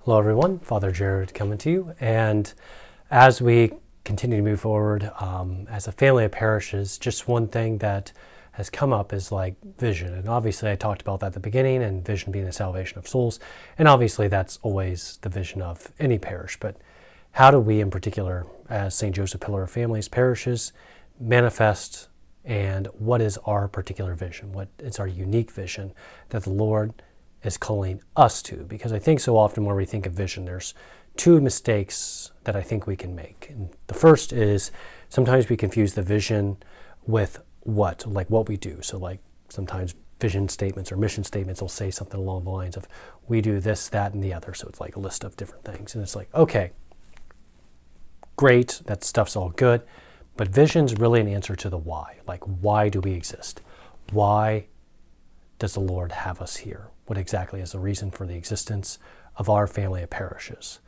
Hello, everyone. Father Jared coming to you. And as we continue to move forward as a family of parishes, just one thing that has come up is like vision. And obviously, I talked about that at the beginning, and vision being the salvation of souls. And obviously, that's always the vision of any parish. But how do we, in particular, as St. Joseph Pillar of Families parishes, manifest, and what is our particular vision? What is our unique vision that the Lord is calling us to? Because I think so often when we think of vision, there's two mistakes that I think we can make. And the first is sometimes we confuse the vision with what we do. So like sometimes vision statements or mission statements will say something along the lines of, we do this, that, and the other. So it's like a list of different things. And it's like, okay, great, that stuff's all good. But vision's really an answer to the why. Like, why do we exist? Why does the Lord have us here? What exactly is the reason for the existence of our family of parishes?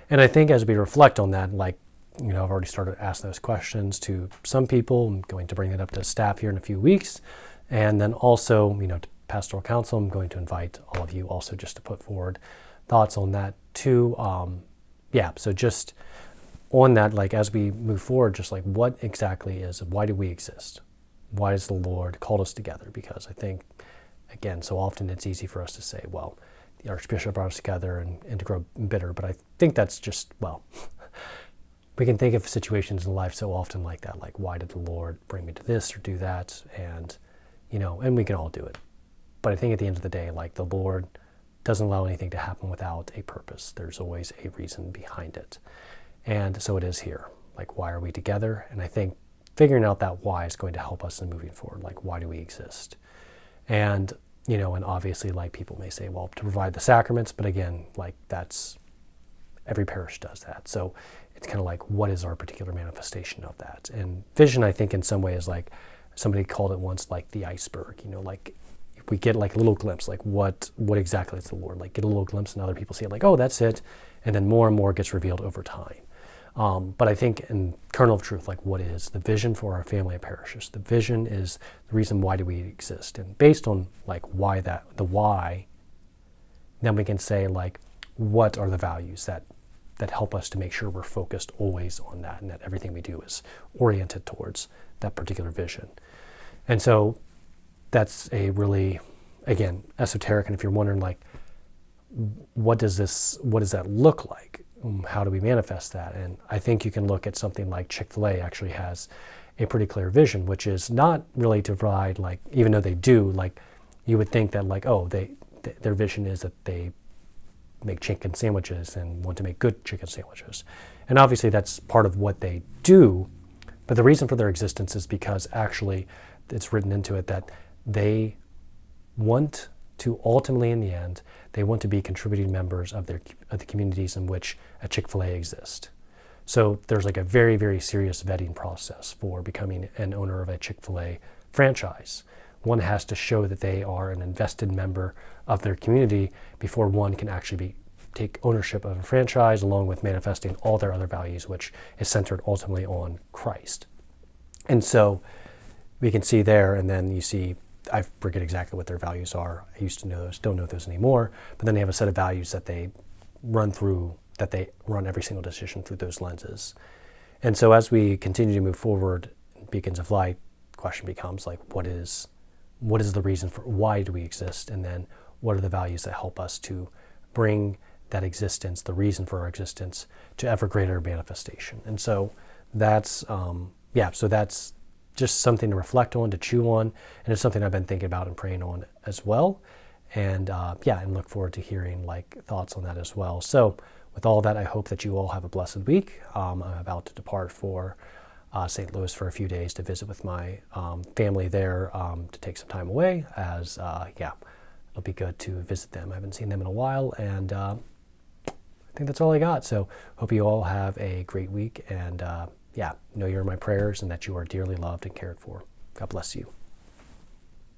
And I think as we reflect on that, I've already started asking those questions to some people. I'm going to bring it up to staff here in a few weeks. And then also, to Pastoral Council, I'm going to invite all of you also just to put forward thoughts on that too. So just on that, as we move forward, just what exactly why do we exist? Why has the Lord called us together? Because I think, again, so often it's easy for us to say, well, the Archbishop brought us together and to grow bitter. But I think that's just, we can think of situations in life so often like that, like, why did the Lord bring me to this or do that? And, and we can all do it. But I think at the end of the day, the Lord doesn't allow anything to happen without a purpose. There's always a reason behind it. And so it is here. Why are we together? And I think figuring out that why is going to help us in moving forward. Why do we exist? And, and obviously, people may say, well, to provide the sacraments, but again, that's, every parish does that. So it's kind of what is our particular manifestation of that? And vision, I think, in some ways, somebody called it once, the iceberg, we get a little glimpse, what exactly is the Lord? Get a little glimpse, and other people see it, oh, that's it. And then more and more gets revealed over time. But I think in kernel of truth, what is the vision for our family of parishes? The vision is the reason why do we exist. And based on why the why, then we can say what are the values that help us to make sure we're focused always on that, and that everything we do is oriented towards that particular vision. And so that's a really, again, esoteric. And if you're wondering what does that look like? How do we manifest that? And I think you can look at something like Chick-fil-A actually has a pretty clear vision, which is not really to provide, even though they do, you would think that their vision is that they make chicken sandwiches and want to make good chicken sandwiches. And obviously that's part of what they do, but the reason for their existence is because actually it's written into it that they want to ultimately, in the end, they want to be contributing members of the communities in which a Chick-fil-A exists. So there's a very, very serious vetting process for becoming an owner of a Chick-fil-A franchise. One has to show that they are an invested member of their community before one can actually take ownership of a franchise, along with manifesting all their other values, which is centered ultimately on Christ. And so we can see there, and then you see, I forget exactly what their values are. I used to know those, don't know those anymore. But then they have a set of values that they run every single decision through those lenses. And so as we continue to move forward, Beacons of Light, the question becomes what is the reason for, why do we exist? And then what are the values that help us to bring that existence, the reason for our existence, to ever greater manifestation? And so that's, so that's just something to reflect on, to chew on, and it's something I've been thinking about and praying on as well. And and look forward to hearing thoughts on that as well. So with all that, I hope that you all have a blessed week. I'm about to depart for St. Louis for a few days to visit with my family there, to take some time away, as it'll be good to visit them. I haven't seen them in a while, and I think that's all I got. So hope you all have a great week, and know you're in my prayers and that you are dearly loved and cared for. God bless you.